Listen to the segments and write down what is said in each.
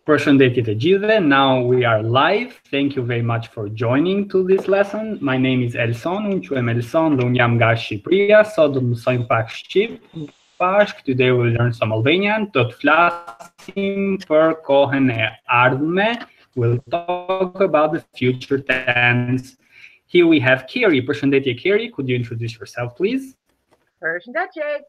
Përshëndetje të gjithëve. Now we are live. Thank you very much for joining to this lesson. My name is Elson. Unë quhem Elson dhe unë jam nga Shqipëria. Sot do të mësojmë pak shqip bashk. Today we'll learn some Albanian. Do të flasim për kohën e ardhme. We'll talk about the future tense. Here we have Kiri. Përshëndetje Kiri. Could you introduce yourself, please? Përshëndetje.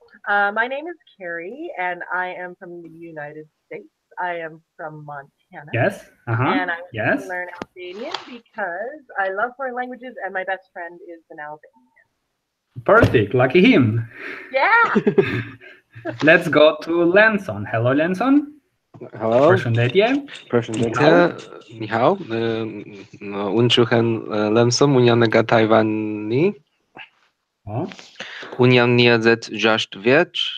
My name is Carrie, and I am from the United States. I am from Montana. Yes. And I want to learn Albanian because I love foreign languages, and my best friend is an Albanian. Perfect. Lucky him. Yeah. Let's go to Lenson. Hello, Lenson. Hello. Përshëndetje. Përshëndetje. Ni hao. Unë quhem Lemson, unë jam nga Tajvani. Unë jam 26 vjeç.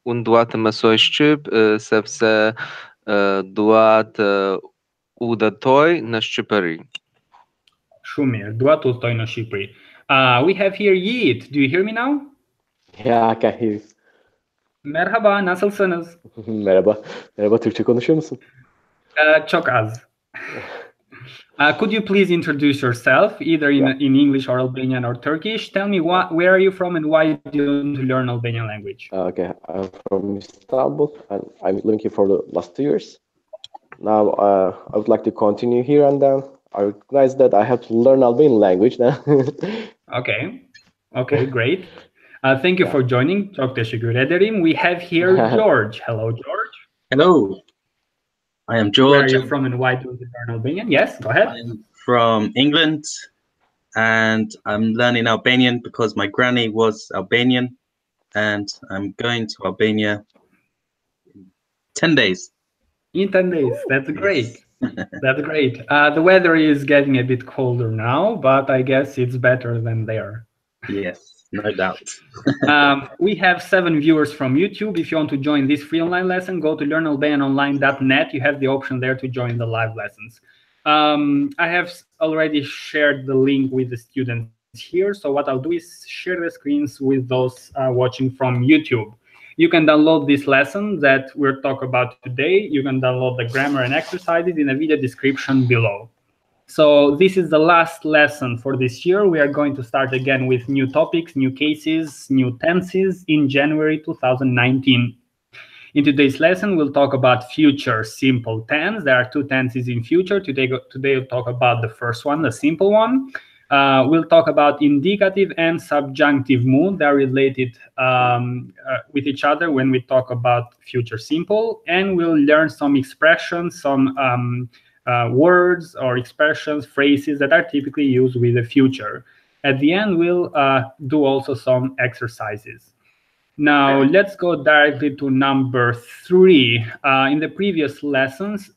Unë dua të mësoj shqip sepse dua të udhëtoj në Shqipëri. Shumë mirë. Dua të udhëtoj në Shqipëri. We have here Yiğit. Do you hear me now? Yeah, I can hear you. Merhaba, nasılsınız? Merhaba. Merhaba, Türkçe konuşuyor musun? Çok az. Could you please introduce yourself, either in English or Albanian or Turkish? Tell me where are you from and why do you want to learn Albanian language? Okay, I'm from Istanbul and I'm living here for the last 2 years. Now I would like to continue here and then I recognize that I have to learn Albanian language now. Okay, great. Thank you for joining. Çok teşekkür ederim. We have here George. Hello, George. Hello. I am George. Where are you from and why do you learn Albanian? Yes, go ahead. I'm from England and I'm learning Albanian because my granny was Albanian and I'm going to Albania in 10 days. In 10 days. That's great. That's great. The weather is getting a bit colder now, but I guess it's better than there. Yes, no doubt. We have 7 viewers from YouTube. If you want to join this free online lesson, go to learnalbanianonline.net. You have the option there to join the live lessons. I have already shared the link with the students here. So what I'll do is share the screens with those watching from YouTube. You can download this lesson that we'll talk about today. You can download the grammar and exercises in the video description below. So this is the last lesson for this year. We are going to start again with new topics, new cases, new tenses in January 2019. In today's lesson, we'll talk about future simple tense. There are 2 tenses in future. Today we'll talk about the first one, the simple one. We'll talk about indicative and subjunctive mood. They're related with each other when we talk about future simple. And we'll learn some expressions, some words or expressions, phrases that are typically used with the future. At the end, we'll do also some exercises. Now, let's go directly to number 3. In the previous lessons,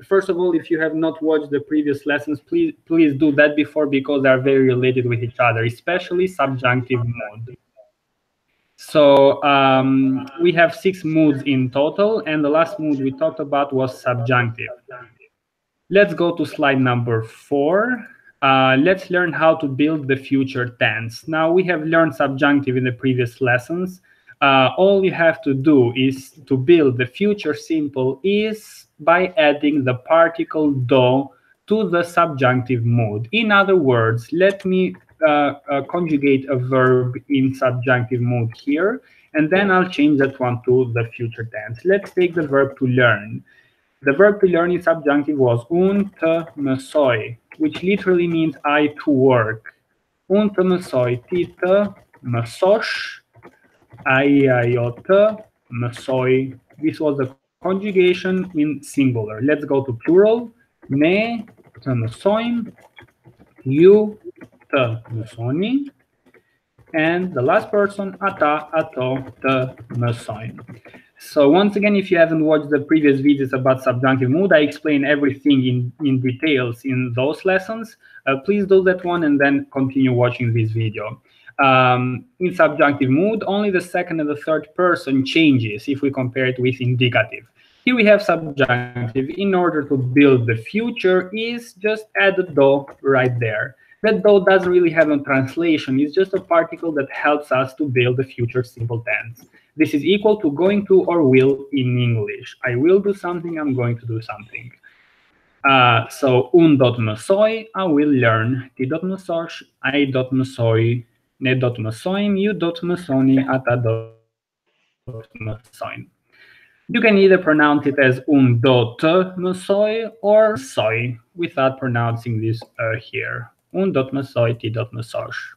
first of all, if you have not watched the previous lessons, please do that before because they are very related with each other, especially subjunctive mood. So we have 6 moods in total, and the last mood we talked about was subjunctive. Let's go to slide number 4. Let's learn how to build the future tense. Now, we have learned subjunctive in the previous lessons. All you have to do is to build the future simple is by adding the particle do to the subjunctive mood. In other words, let me conjugate a verb in subjunctive mood here, and then I'll change that one to the future tense. Let's take the verb to learn. The verb to learn in subjunctive was unë të mësoj, which literally means I to work. Unë të mësoj, ti të mësosh, ai ajo të mësoj. This was the conjugation in singular. Let's go to plural. Ne të mësojmë, ju të mësoni, and the last person, ata, ato të mësojnë. So once again, if you haven't watched the previous videos about subjunctive mood, I explain everything in details in those lessons. Please do that one and then continue watching this video. In subjunctive mood, only the second and the third person changes if we compare it with indicative. Here we have subjunctive. In order to build the future is just add the do right there. That though doesn't really have a translation. It's just a particle that helps us to build the future simple tense. This is equal to going to or will in English. I will do something, I'm going to do something. So, dot mësoj, I will learn. Ti dot mësosh, ai dot mësoj, ne dot mësojmë, ju dot mësoni, ata dot mësojnë. You can either pronounce it as do të mësoj or mësoj without pronouncing this here. Dot mësoj, ti dot mësosh.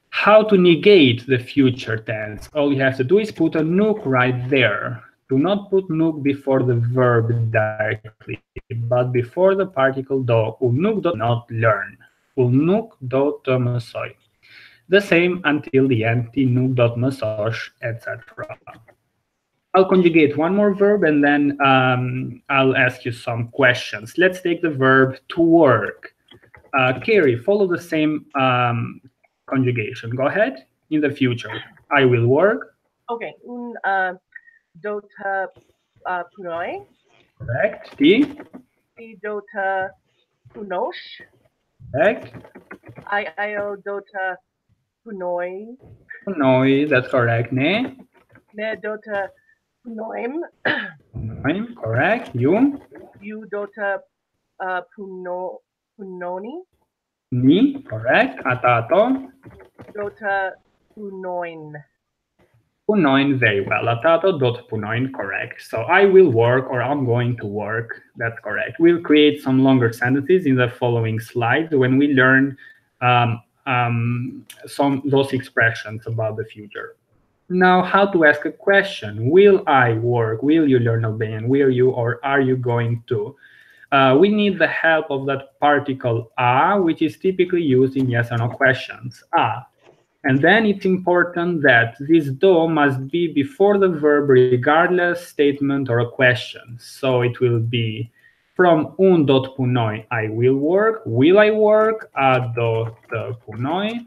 How to negate the future tense? All you have to do is put a nuk right there. Do not put nuk before the verb directly, but before the particle do. Nuk do not learn. Nuk do të mësoj. The same until the end, ti nuk do të mësosh, etc. I'll conjugate one more verb and then I'll ask you some questions. Let's take the verb to work. Carrie, follow the same conjugation. Go ahead. In the future, I will work. Okay. Do të punoj. Correct. Ti? Ti do të punosh. Correct. Ajo do të punoj. Punoj, that's correct. Ne? Ne do të punojmë. Punojmë, correct. You? Ju do të punoni. Ni, correct. Ata, ato? Do të punojnë. Punojnë, very well. Ata, ato do të punojnë, correct. So I will work or I'm going to work. That's correct. We'll create some longer sentences in the following slides when we learn those expressions about the future. Now, how to ask a question. Will I work? Will you learn Albanian? Will you or are you going to? We need the help of that particle a, which is typically used in yes or no questions. A. And then it's important that this do must be before the verb regardless statement or a question. So it will be from dot punoj, I will work. Will I work? A do të punoj.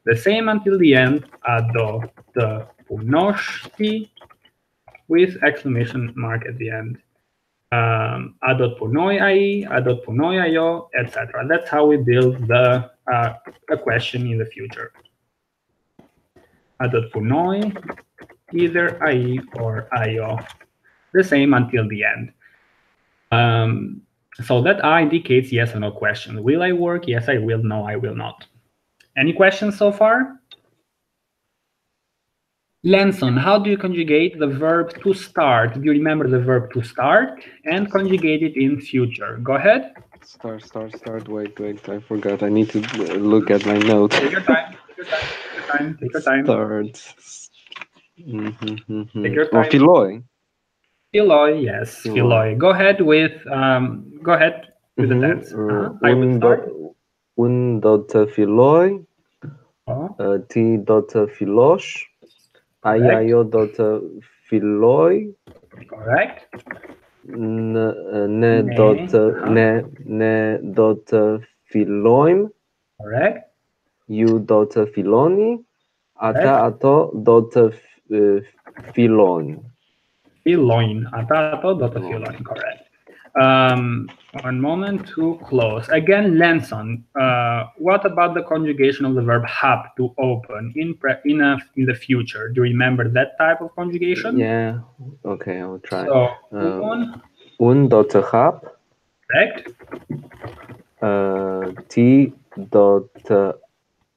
The same until the end. A do të punosh ti, with exclamation mark at the end. A do të punoj ai, a do të punoj ajo, etc. That's how we build the a question in the future. A do të punoj, either ai or ajo. The same until the end. So that a indicates yes or no question. Will I work? Yes, I will. No, I will not. Any questions so far? Lenson, how do you conjugate the verb to start? Do you remember the verb to start? And conjugate it in future. Go ahead. Start. Wait. I forgot. I need to look at my notes. Take your time. Take your time. Start. Take your time. Filoi. Filoi, yes. Filoi. Go ahead with the tense. I will start. Do të filloj. Ti do të fillosh. Ajo do të filloj. Correct. Ne do të fillojmë. Correct. Ju do të filloni. Ato do të fillojnë. Fillojnë. Ato do të fillojnë. Correct. One moment to close. Again, Lenson, what about the conjugation of the verb hap, to open, in the future? Do you remember that type of conjugation? Yeah. Okay, I'll try. So, do të hap. Correct. Ti do të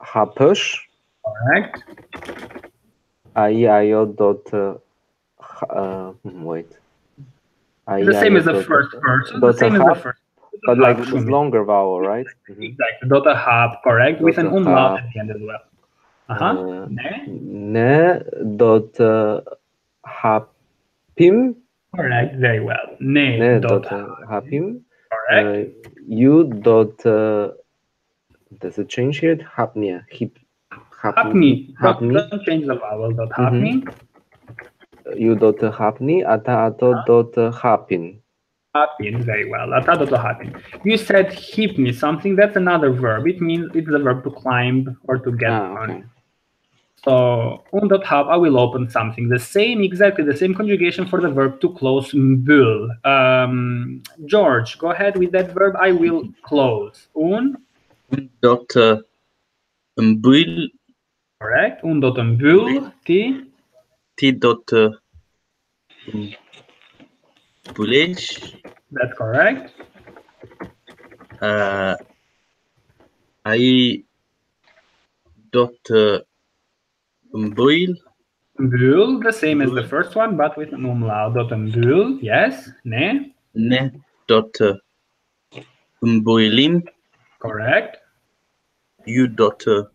hapësh. Correct. Ajo do të wait. The same as the first person. The same as the first. But like with longer vowel, right? Exactly. Do të hap, correct, with an umlaut at the end as well. Ne do të hapim. Correct, very well. Ne do të hapim. Correct. You do të. Does it change here? Hapni. Hapni. Don't change the vowel. Do të hapni. You do të hapni. Ato do të hapin. Hapin, very well. Ata do të hapin. You said hipni, something. That's another verb. It means it's the verb to climb or to get on. Okay. So un.hub, I will open something. Exactly the same conjugation for the verb to close, mbul. George, go ahead with that verb. I will close. Dr. Mbul. Correct. Mbul. T. Dr. Bulish. That's correct. I Dr. Mbuil. Mbul, the same as the first one, but with an umlaut. Mbul, yes. Ne. Ne Dr. Mbuilim. Correct. You Dr.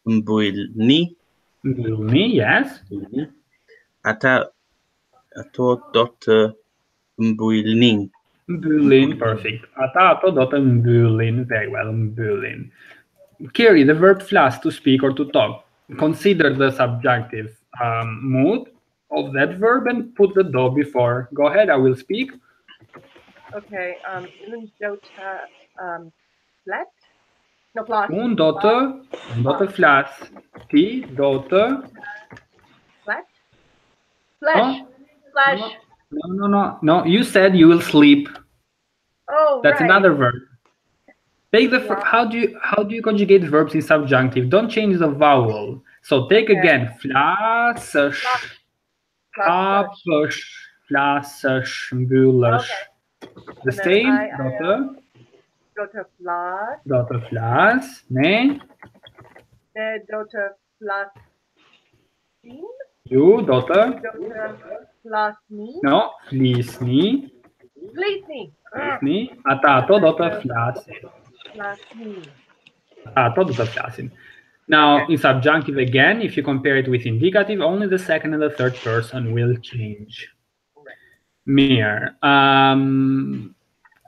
Mbuilni. Mbulni, yes. Ato Dr. Mbuilning. Mbulin, perfect. Atato mbulin, very well, mbulin. Carry the verb flas, to speak or to talk. Consider the subjunctive mood of that verb and put the do before. Go ahead, I will speak. Okay, dota flat? No, flas. Dota flas. Ti, dota. Flat? Flesh. No. Flesh. No, you said you will sleep. Oh, That's right. another verb. Take the how do you conjugate verbs in subjunctive? Don't change the vowel. So take again flas, bulish. The same. Dota flas. Dota flas. Ne. Dota flas. You dota. Dota flasni. No, flisni. Flisni. Flisni. Atato dota flasin. Flasni. Atato dota flasin. Now, in subjunctive again, if you compare it with indicative, only the second and the third person will change. Mir.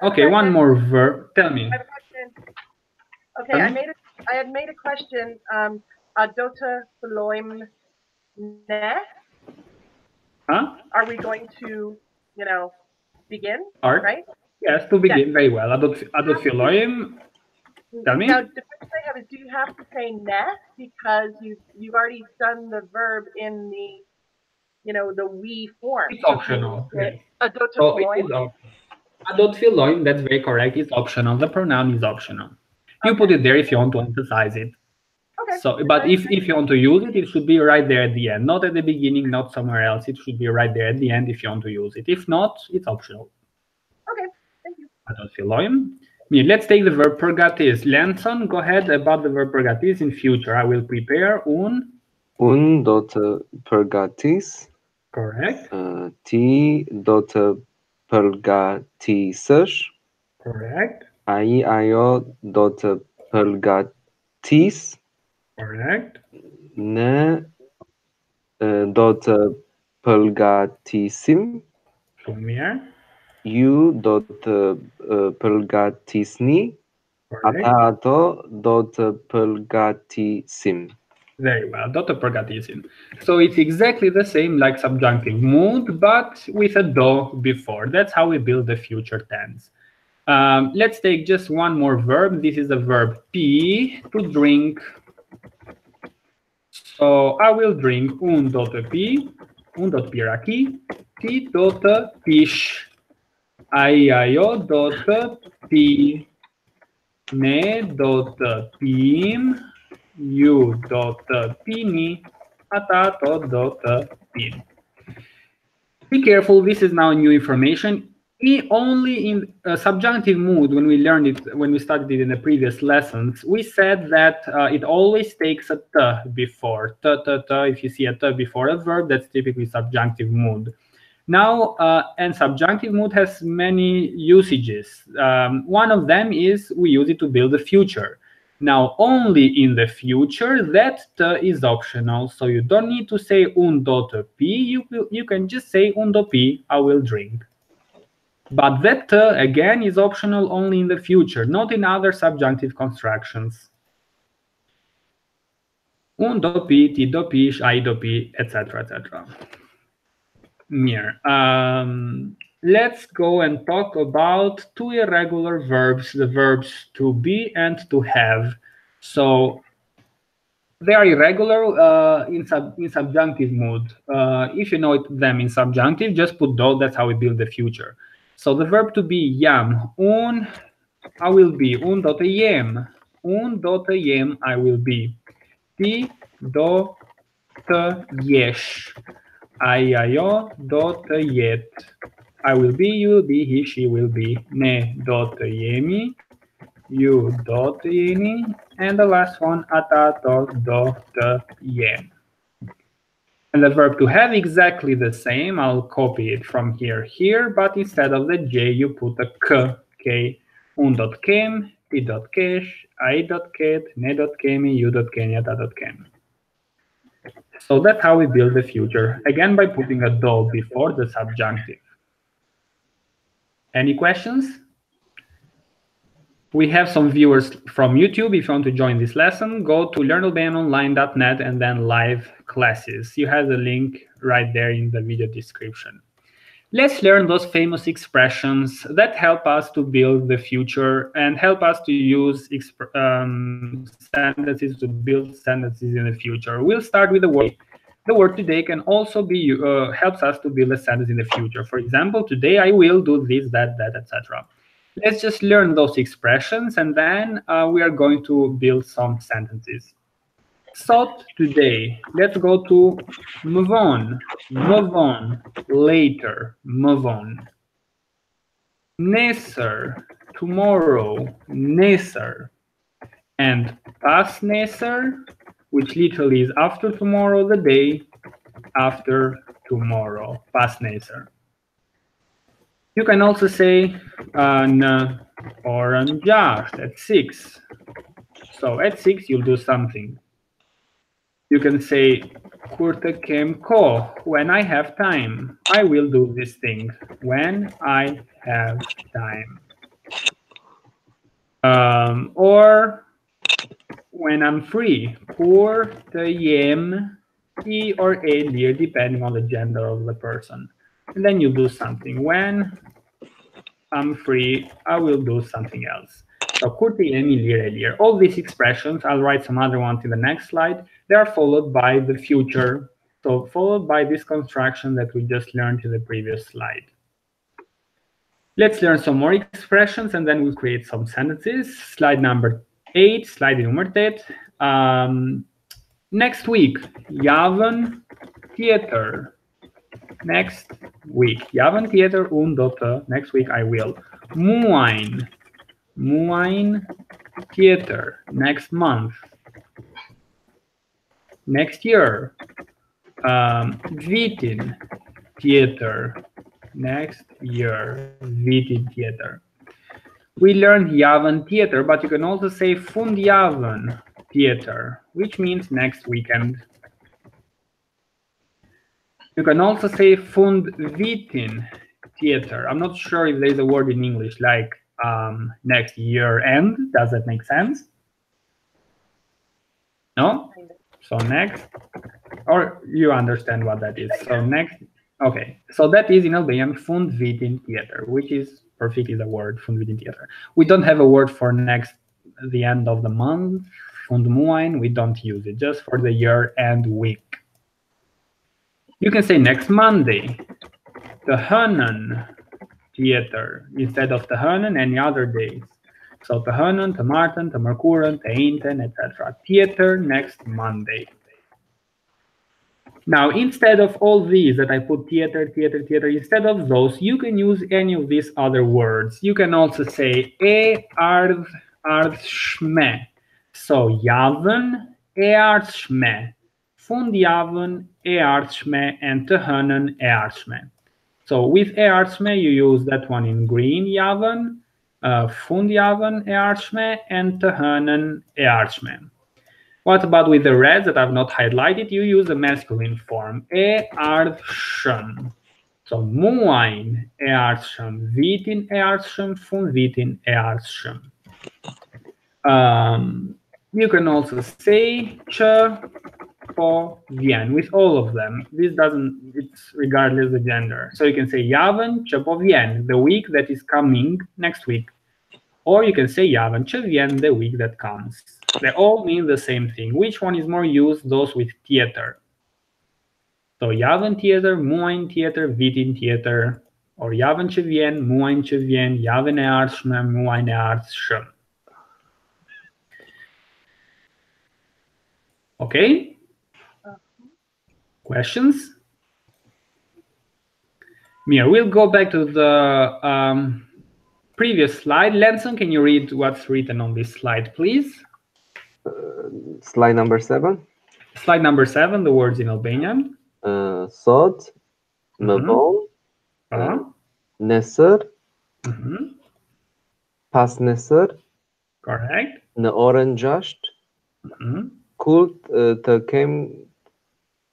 Okay, one more verb. Tell me. I have a question. Okay, I had made a question. Dota Floim ne. Huh? Are we going to, begin? Art? Right? Yes, to begin. Very well. Adot philoim. Tell me. Now, the question I have is, do you have to say ne because you've already done the verb in the, the we form? It's optional. Yes. Adot So adot philoim, that's very correct. It's optional. The pronoun is optional. You put it there if you want to emphasize it. Okay. So, but if you want to use it, it should be right there at the end, not at the beginning, not somewhere else. It should be right there at the end if you want to use it. If not, it's optional. Okay, thank you. Adot philoim. Let's take the verb purgatis. Lanson, go ahead about the verb purgatis in future. I will prepare dota purgatis. Correct. Ti dota purgatisăș. Correct. Aio dota purgatis. Correct. Ne dota purgatisim. Sumir. You dota purgatisni. Atato dota purgatisim. Very well, dota purgatisim. So it's exactly the same like subjunctive mood, but with a do before. That's how we build the future tense. Let's take just one more verb. This is the verb pi, to drink. So I will drink dota pi, dot piraki, ti dota pish, aio dota pi, ne dota pim, you dota pini, atato dota pin. Be careful, this is now new information. Only in subjunctive mood, when we learned it, when we studied it in the previous lessons, we said that it always takes a t before. If you see a t before a verb, that's typically subjunctive mood. Now, and subjunctive mood has many usages. One of them is we use it to build the future. Now, only in the future, that t is optional, so you don't need to say dota pi. You can just say do pi, I will drink. But that again is optional only in the future, not in other subjunctive constructions. Do pi, ti do pish, I do pi, etc., etc. Mir. Let's go and talk about two irregular verbs, the verbs to be and to have. So They are irregular in subjunctive mood. If you know them in subjunctive, just put do. That's how we build the future. So the verb to be jam, I will be, do të jem, do të jem, I will be. Ti do të jesh, ai ajo do të jetë. I will be, you will be, he, she will be. Ne do të jemi, you do të jeni, and the last one, ata to do të jen. And the verb to have exactly the same. I'll copy it from here, but instead of the J, you put a K, okay? Do të kem, ti do të kesh, ai do të ket, ne do të kemi, you do të keni, ata do të kemi. So that's how we build the future, again by putting a do before the subjunctive. Any questions? We have some viewers from YouTube. If you want to join this lesson, go to learnalbanianonline.net and then live classes. You have the link right there in the video description. Let's learn those famous expressions that help us to build the future and help us to use sentences to build sentences in the future. We'll start with the word. The word today can also be helps us to build a sentence in the future. For example, today I will do this, that, etc. Let's just learn those expressions and then we are going to build some sentences. So today, let's go to move on, later, move on. Nesër, tomorrow, nesër. And pas nesër, which literally is after tomorrow, the day after tomorrow, pas nesër. You can also say an orange at 6. So at 6, you'll do something. You can say kur të kem kohë, when I have time. I will do this thing when I have time. Or when I'm free, kur të jem I or a lir, depending on the gender of the person. And then you do something. When I'm free, I will do something else. So kur të jem I lir e lir. All these expressions, I'll write some other ones in the next slide. They are followed by the future. So followed by this construction that we just learned in the previous slide. Let's learn some more expressions and then we'll create some sentences. Slide number 8, slide number 8. Next week, javën tjetër. Next week, javën tjetër unë do të. Next week I will. Muajin tjetër. Next month. Next year. Vitin tjetër. Next year. Vitin tjetër. We learned javën tjetër, but you can also say fundjavën tjetër, which means next weekend. You can also say fundvitin tjetër. I'm not sure if there's a word in English like next year end. Does that make sense? No? So next, or you understand what that is. So next, okay. So that is in Albanian fundvitin tjetër, which is perfectly the word fundvitin tjetër. We don't have a word for next, the end of the month. Fundmuajin, we don't use it, just for the year and week. You can say next Monday, të hënën tjetër, instead of të hënën any other days. So të hënën, të martën, të mërkurën, të njëjtën, etc. Tjetër, next Monday. Now, instead of all these that I put tjetër, instead of those, you can use any of these other words. You can also say e ardhshme. So javën e ardhshme, fundjavën e ardhshme, and të hënën e ardhshme. So with e ardhshme, you use that one in green, javën, fundjavën e ardhshme, and të hënën e ardhshme. What about with the reds that I've not highlighted? You use the masculine form, e ardhshëm. So muajin e ardhshëm, vitin e ardhshëm, fundvitin e ardhshëm. You can also say që po vjen with all of them. This doesn't, it's regardless the gender. So you can say javën që po vjen, the week that is coming next week. Or you can say javën që vjen, the week that comes. They all mean the same thing. Which one is more used? Those with theater. So javën tjetër, muajin tjetër, vitin tjetër, or javën që vjen, muajin që vjen, javën e ardhshme, muajin e ardhshëm. Okay? Questions? Mir, we'll go back to the previous slide. Lenson, can you read what's written on this slide, please? Slide number 7. Slide number 7, the words in Albanian. Sot, më vonë, nesër, pas nesër, Correct. në orën 6, kur të kem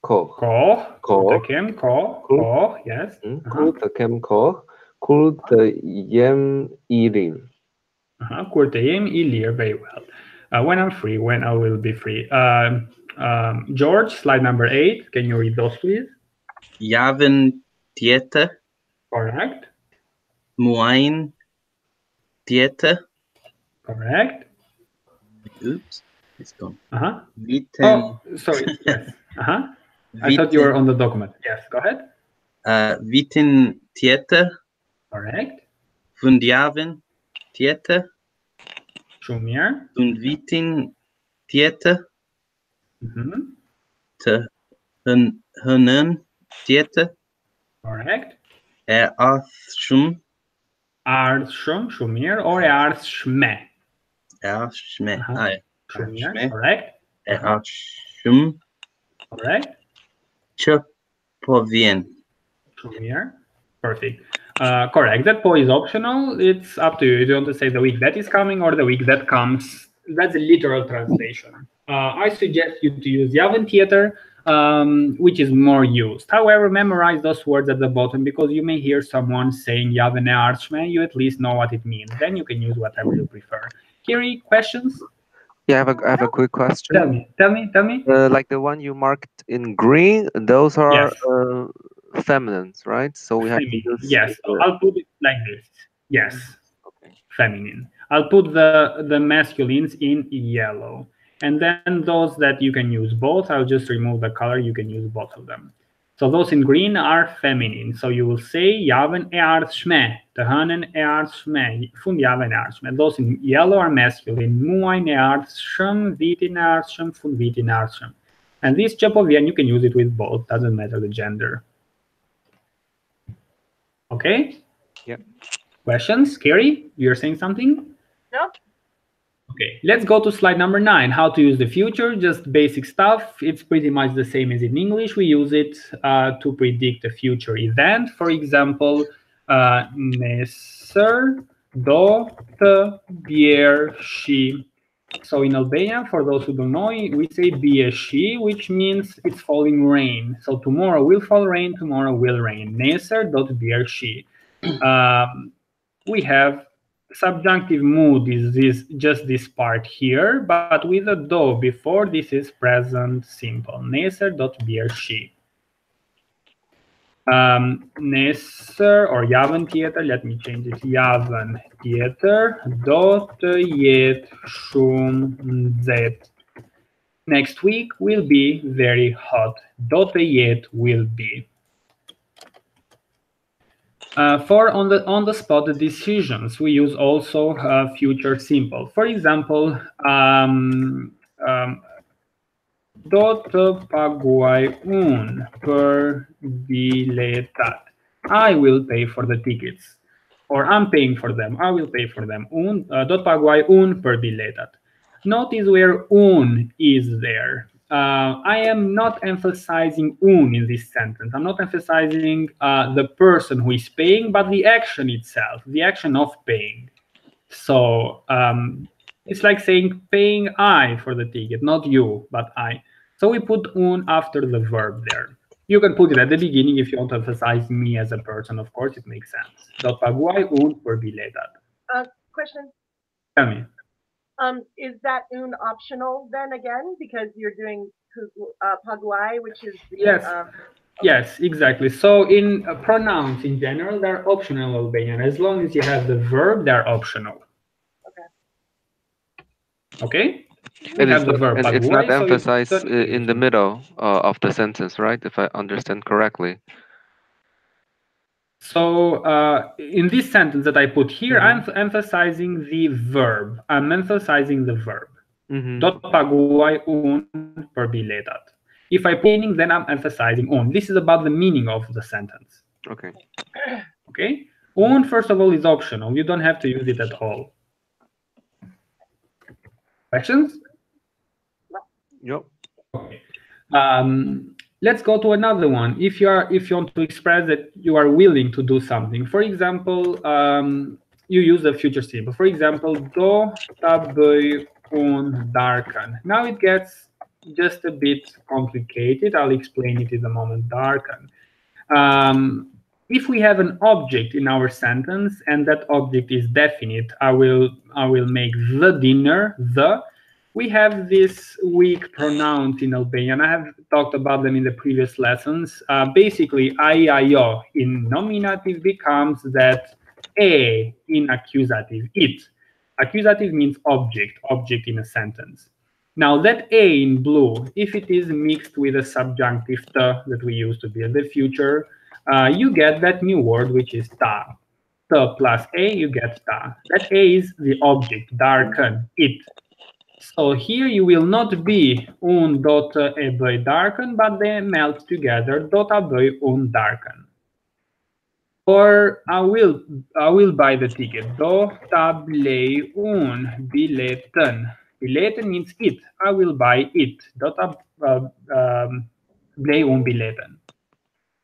kohë. Kohë, yes. Kur të kem kohë, kur të jem I rinj. Kur të jem I lirë, very well. When I'm free, when I will be free. George, slide number 8, can you read those, please? Javën tjetër. Correct. Muajin tjetër. Correct. Oops, it's gone. Vitin. Oh, sorry. Yes. I thought you were on the document. Yes, go ahead. Vitin tjetër. Correct. Fundjavën tjetër. Shumë mirë. Fundvitin tjetër. Të hënën tjetër. Correct. E ardhshëm. Ardhshëm, shumë mirë. Or e ardhshme. E ardhshme. Shumë mirë. Correct. E ardhshëm. Correct. Që po vjen. Shumë mirë. Perfect. Correct. That po is optional. It's up to you. You want to say the week that is coming or the week that comes. That's a literal translation. I suggest you to use javën tjetër, which is more used. However, memorize those words at the bottom because you may hear someone saying javën e ardhshme. You at least know what it means. Then you can use whatever you prefer. Kiri, questions? Yeah, I have a quick question. Tell me. Like the one you marked in green, those are feminines, right? So we have to use. Yes, so I'll put it like this. Yes, okay. Feminine. I'll put the masculines in yellow. And then those that you can use both, I'll just remove the color, you can use both of them. So those in green are feminine. So you will say javën e ardhshme, të hënën e ardhshme, fundjavën e ardhshme. Those in yellow are masculine, muajin e ardhshëm, vitin e ardhshëm, fundvitin e ardhshëm. And this që po vjen, you can use it with both, doesn't matter the gender. Okay? Yep. Questions? Carrie, you're saying something? No. Okay, let's go to slide number 9. How to use the future, just basic stuff. It's pretty much the same as in English. We use it to predict a future event. For example, nesër do të bjerëshi. So in Albania, for those who don't know, we say bjerëshi, which means it's falling rain. So tomorrow will fall rain, tomorrow will rain. Nesër do të bjerëshi. We have subjunctive mood is just this part here, but with a do before, this is present simple. Nesër do të bjerëshi. Nesër or javën tjetër, let me change it. Javën tjetër do të jetë shumë nxehtë. Next week will be very hot. Do të jetë will be. For on the spot decisions, we use also future simple. For example, do të paguaj unë për biletat. I will pay for the tickets. Or I'm paying for them. I will pay for them. Do të paguaj unë për biletat. Notice where un is there. I am not emphasizing un in this sentence. I'm not emphasizing the person who is paying, but the action itself, the action of paying. So it's like saying paying I for the ticket, not you, but I. So we put un after the verb there. You can put it at the beginning if you want to emphasize me as a person. Of course, it makes sense. Do paguaj un për biletat. Question. Tell me. Is that un optional then again because you're doing paguaj, which is the, yes, yes, exactly. So in pronouns in general, they're optional in Albanian. As long as you have the verb, they're optional. Okay. Okay. We have the verb and it's paguai, not so emphasized in the middle of the sentence, right? If I understand correctly. So in this sentence that I put here, I'm emphasizing the verb. I'm emphasizing the verb. Dot paguai un per biletat. If I put meaning, then I'm emphasizing un. This is about the meaning of the sentence. Okay. Okay. Un, first of all, is optional. You don't have to use it at all. Questions? Yep. Okay. Let's go to another one. If you want to express that you are willing to do something, for example, you use the future simple. For example, do tabui un darken. Now it gets just a bit complicated. I'll explain it in a moment. Darken. If we have an object in our sentence and that object is definite, I will make the dinner, the. We have these weak pronouns in Albanian. I have talked about them in the previous lessons. Basically, I-I-O in nominative becomes that a in accusative, it. Accusative means object in a sentence. Now that a in blue, if it is mixed with a subjunctive ta that we use to build the future, you get that new word, which is ta. Ta plus a, you get ta. That a is the object, darken, it. So here you will not be un dot e băi darken, but they melt together, dot a băi un darken. Or I will buy the ticket. Do ta blei un bileten. Bileten means it. I will buy it. Do ta blei un bileten.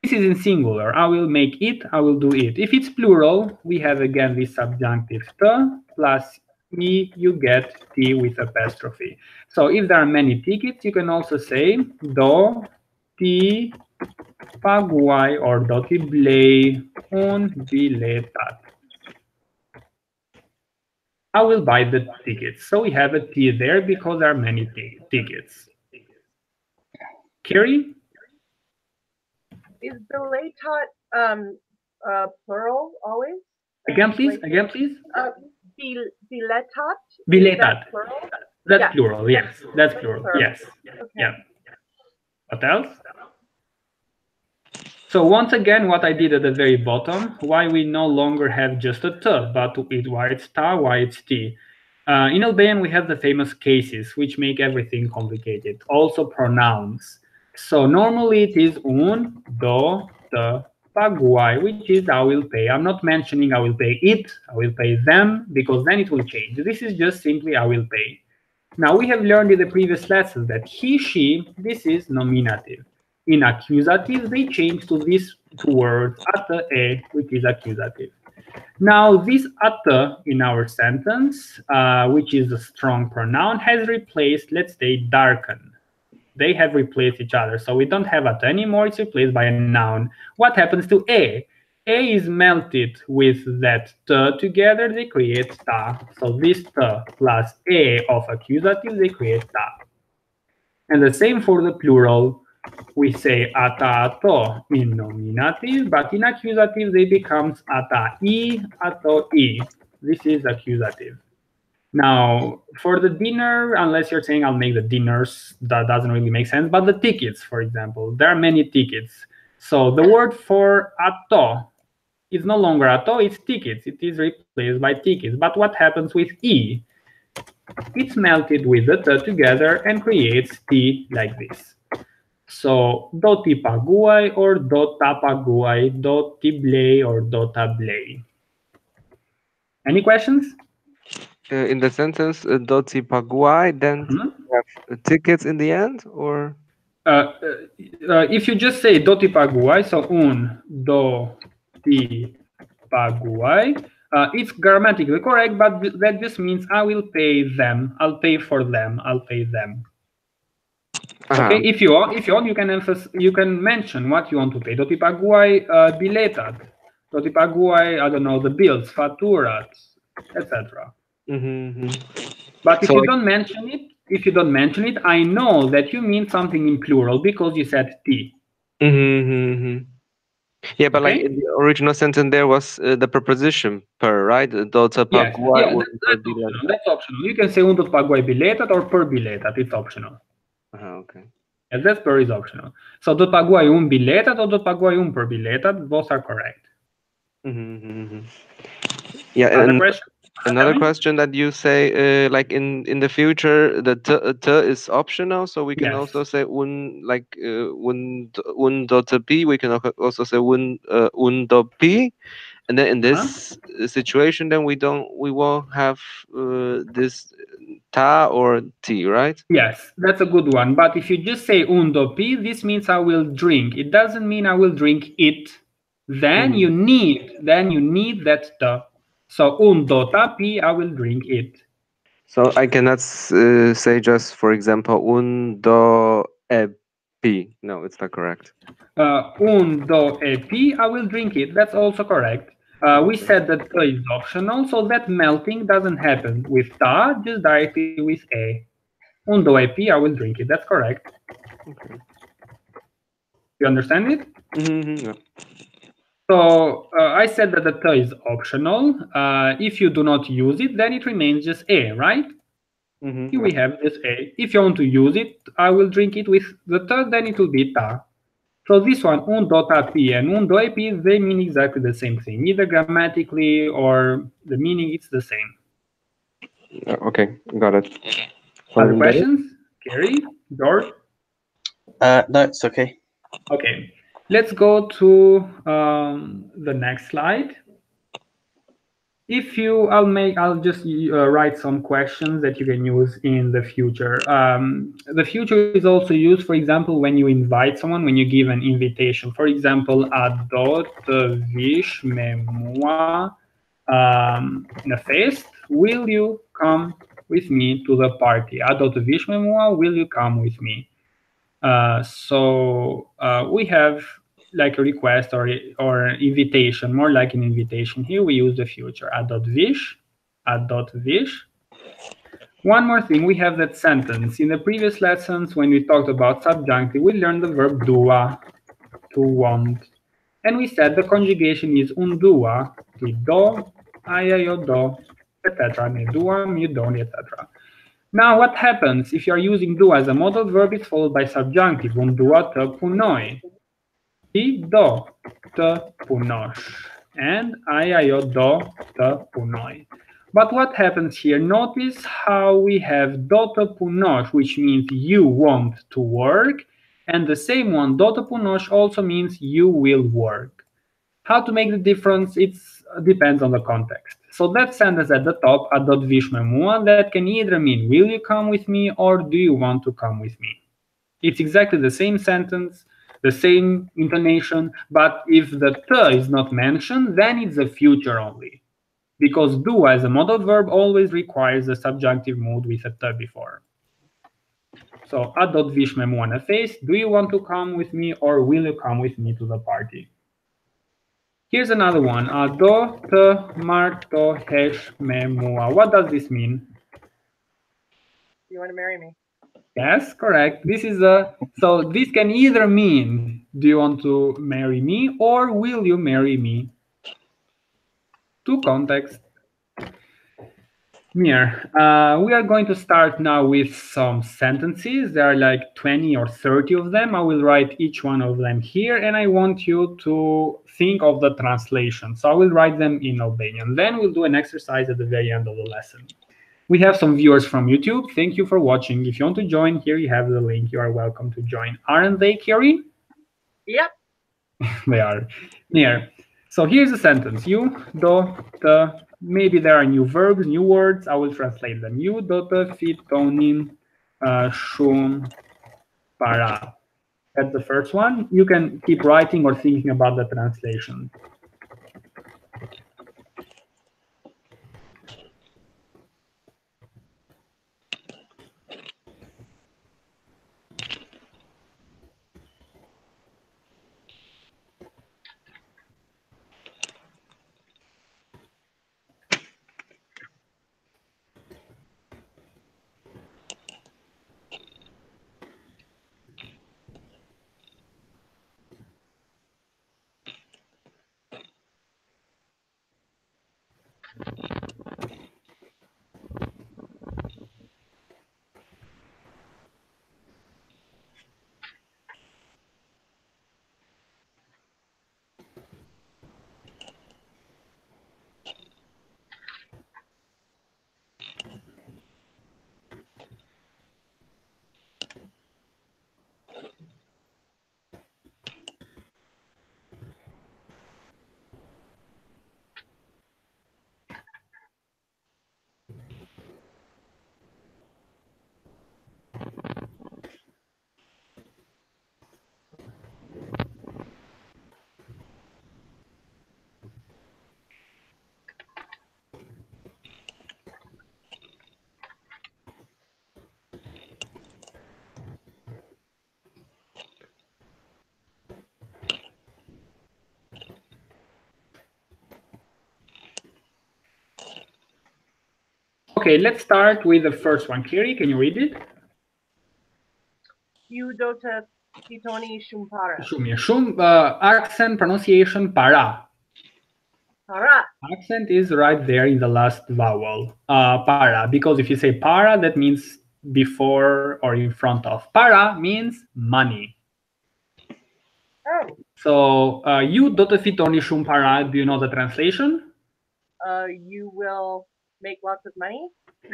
This is in singular. I will make it. I will do it. If it's plural, we have again this subjunctive ta plus e, you get t with apostrophe. So if there are many tickets, you can also say do ti paguai or do ti blei un biletat. I will buy the tickets. So we have a t there because there are many tickets. Carrie? Is biletat plural always? Again, please. Biletat? Biletat. Plural? That's Yeah. plural, yes. That's plural, yes. Okay. Yeah. What else? So once again, what I did at the very bottom, why we no longer have just a t, but why it's ta, why it's t. In Albanian, we have the famous cases, which make everything complicated. Also pronouns. So normally it is un, do, te, paguai, which is I will pay. I'm not mentioning I will pay it, I will pay them, because then it will change. This is just simply I will pay. Now we have learned in the previous lesson that he, she, this is nominative. In accusative, they change to these two words, ate, e, which is accusative. Now this ate in our sentence, which is a strong pronoun, has replaced, let's say, darken. They have replaced each other. So we don't have ate anymore, it's replaced by a noun. What happens to e? E is melted with that t together, they create ta. So this t plus e of accusative, they create ta. And the same for the plural. We say ata ato in nominative, but in accusative they become ata I, ato I. This is accusative. Now, for the dinner, unless you're saying I'll make the dinners, that doesn't really make sense. But the tickets, for example, there are many tickets. So the word for ato is no longer ato, it's tickets. It is replaced by tickets. But what happens with I? It's melted with the t together and creates t like this. So do ti paguai or do ta paguai, do ti blei or do ta blei. Any questions? In the sentence do ti paguai, then you have tickets in the end, or? If you just say do ti paguai, so un do ti paguai, it's grammatically correct, but that just means I will pay them. I'll pay for them. I'll pay them. Okay, if you want, you can mention what you want to pay. Do ti paguai biletat? Do ti paguai, I don't know, the bills, faturat, etc. But if you don't mention it, I know that you mean something in plural because you said ti. Yeah, but like Okay? in the original sentence, there was the preposition per, right? Dota Yes, paguai yeah, un per that's bilet. optional. That's optional. You can say un tot paguai biletat or per biletat. It's optional. Okay. Yes, that per is optional. So tot paguai un biletat or tot paguai un per biletat, both are correct. Yeah, Other and question? another Tell me. question that you say, like in the future, the t is optional, so we can Yes. also say un dot p. We can also say un dot p, and then in this situation, then we won't have this ta or t, right? Yes, that's a good one. But if you just say un do pi, this means I will drink. It doesn't mean I will drink it. Then you need that ta. So un do ta pi, I will drink it. So I cannot say just, for example, un do e pi. No, it's not correct. Un do e pi, I will drink it. That's also correct. We said that ta is optional, so that melting doesn't happen with ta, just directly with a. Un do e pi, I will drink it. That's correct. Okay. You understand it? Yeah. So I said that the ta is optional. If you do not use it, then it remains just a, right? Here we have just a. If you want to use it, I will drink it with the ta, then it will be ta. So this one, un do ta pi and un do e pi, they mean exactly the same thing. Either grammatically or the meaning, it's the same. Okay, got it. Other questions? Carrie? George? No, it's okay. Okay, let's go to the next slide. If you, I'll just write some questions that you can use in the future. The future is also used, for example, when you invite someone, when you give an invitation. For example, adot vish memua na fest. Will you come with me to the party? Adot vish memua, will you come with me? So we have like a request or invitation, more like an invitation. Here we use the future, ad.vish. One more thing, we have that sentence. In the previous lessons, when we talked about subjunctive, we learned the verb dua, to want. And we said the conjugation is undua, ti do, aya yo do, etc. Me duam, you don't, etc. Now, what happens if you are using do as a modal verb? It's followed by subjunctive. Undua te punoi. Ti do te punosh. And aia yo do te punoi. But what happens here? Notice how we have do te punosh, which means you want to work. And the same one, do te punosh, also means you will work. How to make the difference? It depends on the context. So that sentence at the top, adot vish memua, that can either mean will you come with me or do you want to come with me? It's exactly the same sentence, the same intonation, but if the te is not mentioned, then it's a future only. Because do as a modal verb always requires a subjunctive mood with a te before. So adot vish memua na face, do you want to come with me or will you come with me to the party? Here's another one. Do te marto hesh memua. What does this mean? You want to marry me? Yes, correct. This is a, so this can either mean do you want to marry me or will you marry me? Two contexts. Mir, we are going to start now with some sentences. There are like 20 or 30 of them. I will write each one of them here, and I want you to think of the translation. So I will write them in Albanian. Then we'll do an exercise at the very end of the lesson. We have some viewers from YouTube. Thank you for watching. If you want to join, here you have the link. You are welcome to join. Aren't they, Carrie? Yep. They are. Mir. So here's a sentence. You, do, te, maybe there are new verbs, new words. I will translate them. You, do, te, fitonin, shum, para. That's the first one. You can keep writing or thinking about the translation. Okay, let's start with the first one. Kiri, can you read it? You dota titoni shumpara. Accent pronunciation para. Para. Accent is right there in the last vowel. Para, because if you say para, that means before or in front of. Para means money. Oh. So you dota fitoni shumpara. Do you know the translation? You will make lots of money.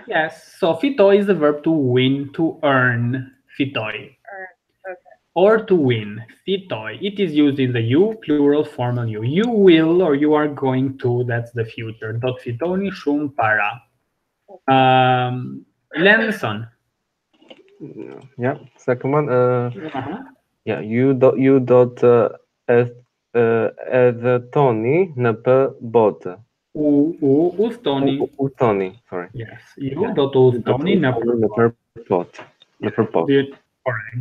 Yes. So fito is the verb to win, to earn. Fitoi. Okay. Or to win. Fitoi. It is used in the you, plural, formal you. You will or you are going to. That's the future. Dot fitoni shumpara. Lenson. Yeah. Second one. Yeah. You dot as Tony np bot. Ustoni. Tony. Sorry. Yes. You dot ustoni np pot. Do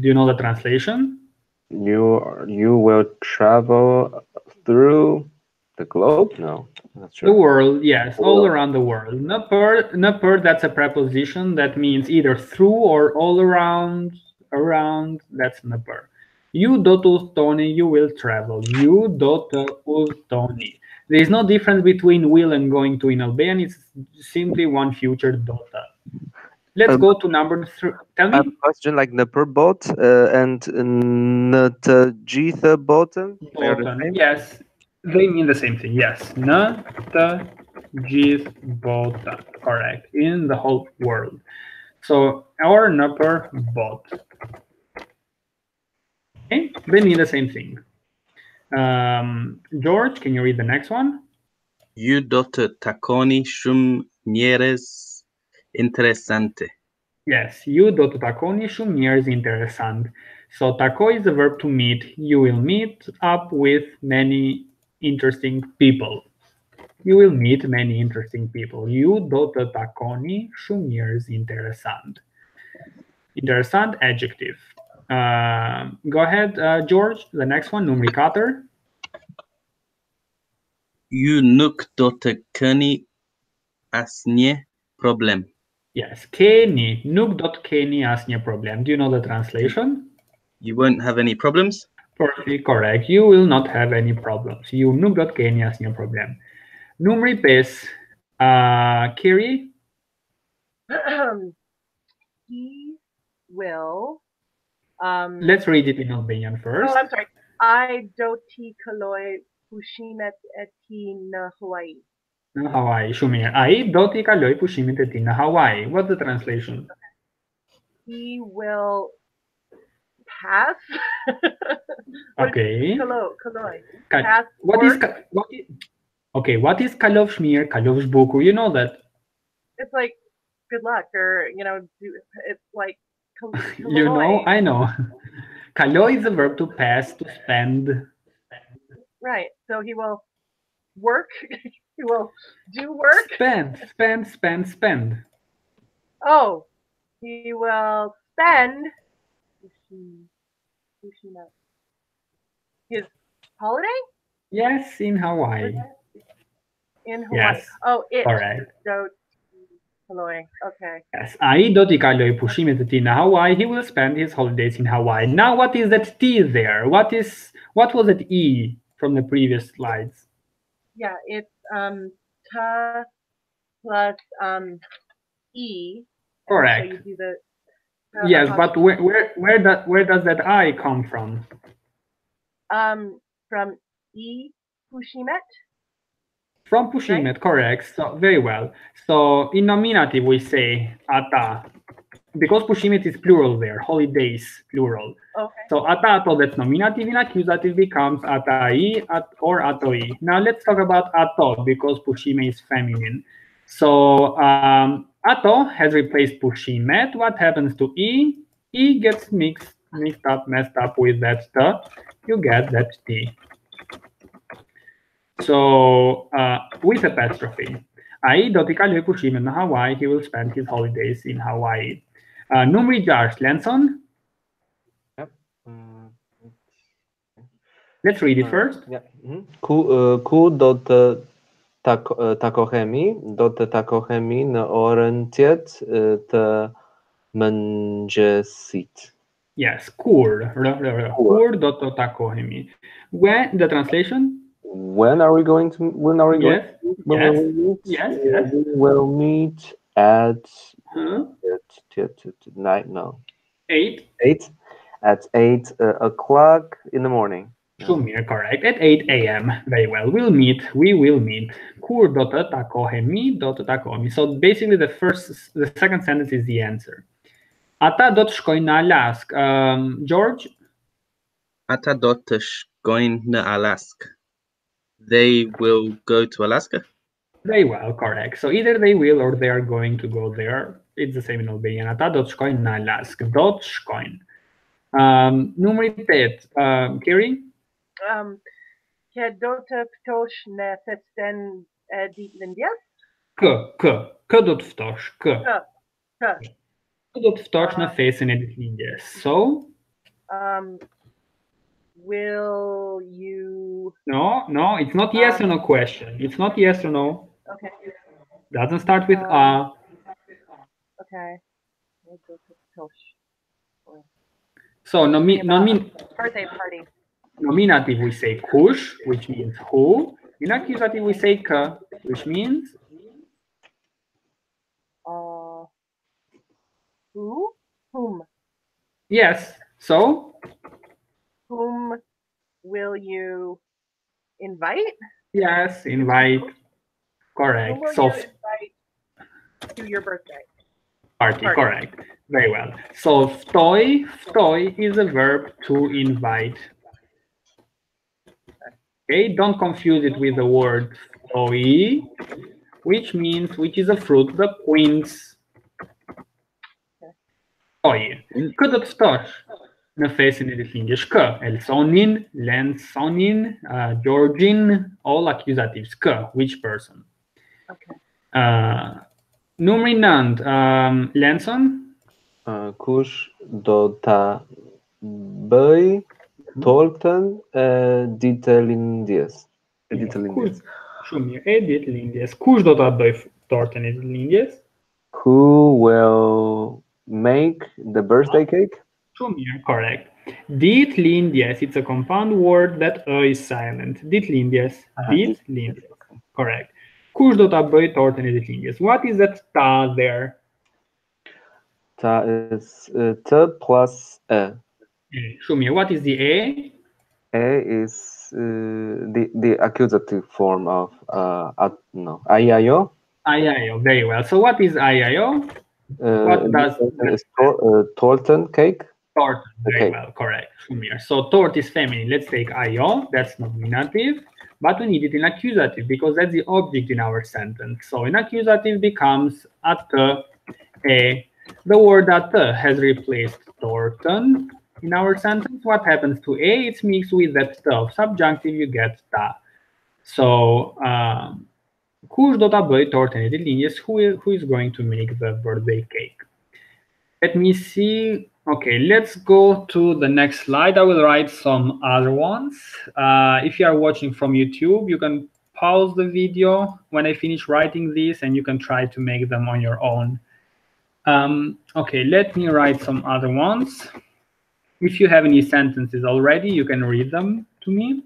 you know the translation? You will travel through the globe? No, not sure. The world, yes, all around the world. Napur, that's a preposition that means either through or all around. That's napur. You dot ustoni, you will travel. You dot ustoni. There is no difference between will and going to in Albanian. It's simply one future dota. Let's go to number 3. Tell me. I have a question, like Napur bot and Natjitha bottom. Yes, they mean the same thing. Yes, Natjitha bota. Correct. In the whole world. So our Napur bot. Okay, they mean the same thing. George, can you read the next one? You dota takoni shum mieres interessante. Yes, you dot takoni shum mieres interessant. So tako is the verb to meet. You will meet up with many interesting people. You will meet many interesting people. You dota takoni shum mieres interessant. Interessant adjective. Go ahead, George. The next one, numricator. You nuk dota keni asnje problem. Yes, keni. Nuk dot keni asnje problem. Do you know the translation? You won't have any problems? Perfectly correct. You will not have any problems. You nuk dot keni asnje problem. Numri pes. Kiri? He will. Let's read it in Albanian first. Oh, I'm sorry. I doti kaloj pushimet e ti në Hawaii. Hawaii, shumë mirë. Ai do t'i kaloj pushimet e tij në Hawaii. What's the translation? He will pass. Okay. Kaloj. Pass. What is what is kalov shmir, kalov shbukur? You know that. It's like good luck, or it's like. You know, I know. Kaloj is the verb to pass, to spend. Right. So he will work. He will do work. Spend. Oh, he will spend his holiday? Yes, in Hawaii. In Hawaii. Yes. Oh, it. Correct. Hawaii. Okay. Yes. Ai do t'i kaloj pushimet e tij në Hawaii. He will spend his holidays in Hawaii. Now, what is that T there? What was that E from the previous slides? Yeah, it's ta plus E. Correct. So you do the. Yes, but where does that I come from? From E pushimet. From pushimet, right? Correct. So very well. So in nominative we say ata, because pushimet is plural there. Holidays plural. Okay. So ata ato, that's nominative. In accusative becomes atai or atoi. Now let's talk about ato because pushimet is feminine. So ato has replaced pushimet. What happens to e? E gets messed up with that stuff. You get that t. So with apostrophe. Ai do t'i kaloj pushimet në Hawaii. He will spend his holidays in Hawaii. Numri 6, Lenson. Yep. Let's read it first. Yeah. Ku dot takohemi, do të takohemi në orën 8 të mëngjesit. Yes, kur. Kur do të takohemi. When, the translation? When are we going to Yes, when yes, will we meet? yes, yes. We will meet at Huh? night, no. 8. 8 at 8 o'clock in the morning. Shumir, correct. At 8 a.m. Very well. We will meet. Kur do të takohemi, do të takohemi. So basically the second sentence is the answer. Ata do të shkojnë në Alask. George? Ata do të shkojnë në Alaska. They will go to Alaska. Very well, correct. So either they will or they are going to go there. It's the same in Albanian. Ata do të shkojnë në Alask. Do të shkojnë. Numri 8. Kiri? Që do të ftosh në festen e ditëlindjes? Kë do të ftosh? Kë Kë. do të ftosh në festën e ditëlindjes? So? Will you... No, it's not yes or no question. It's not yes or no. Okay. Doesn't start with a. Okay. So birthday party. Nominative we say kush, which means who. In accusative we say ka, which means Who? Whom? yes. So Whom will you invite? yes, invite. Correct. Whom will So you invite to your birthday? Party, correct. Very well. So ftoi is a verb to invite. Okay, don't confuse it with the word ftoi, which is a fruit, the quince. Ftoi. Kë do të ftosh në festën e ditëlindjes? Kë, Elsonin, Lensonin, Georgin, all accusatives. Kë, which person? Okay. Numri 9, Lenson? Kush do ta bëj tortën e ditëlindjes? Shumë mirë. E ditëlindjes. Kush do ta bëj tortën e ditëlindjes? Who will make the birthday cake? Shumë mirë, correct. Ditëlindjes, it's a compound word that is silent. Ditëlindjes. Ditëlindjes. Correct. Kush do ta bëj tortën e ditëlindjes? What is that ta there? Ta is t plus e. Shumë mirë. What is the e? E is the accusative form of ayayo. Ayayo, very well. So what is ayayo? What does torten cake? Tort, very well, correct. Shumë mirë. So tort is feminine. Let's take ayo, that's nominative, but we need it in accusative because that's the object in our sentence. So in accusative becomes at, e. The word at has replaced torten in our sentence. What happens to a? It's mixed with that stuff. Subjunctive, you get ta. So kush do ta bëj tortën e ditëlindjes? Who is going to make the birthday cake? Let me see. Okay, let's go to the next slide. I will write some other ones. If you are watching from YouTube, you can pause the video when I finish writing this and you can try to make them on your own. Okay, let me write some other ones. If you have any sentences already, you can read them to me.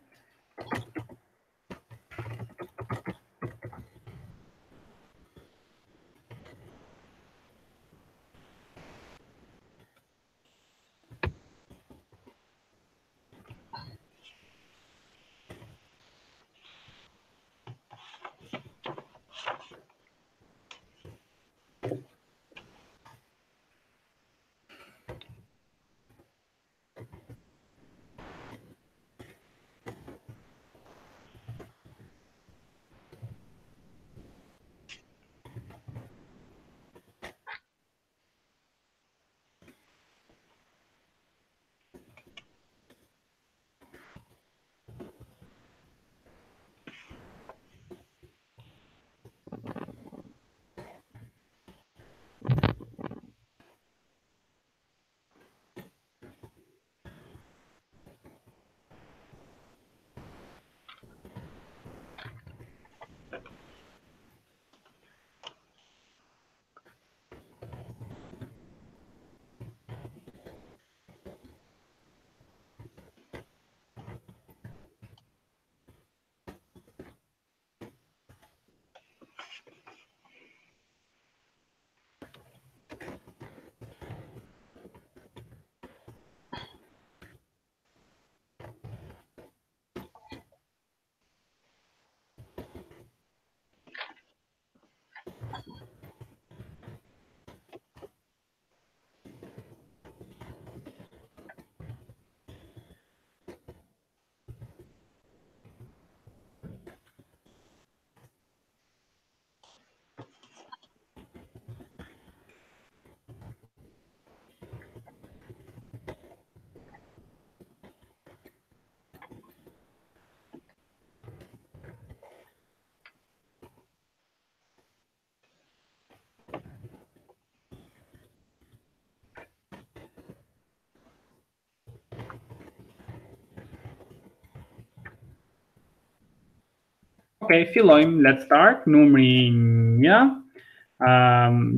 Okay, Philoim, let's start. Numri,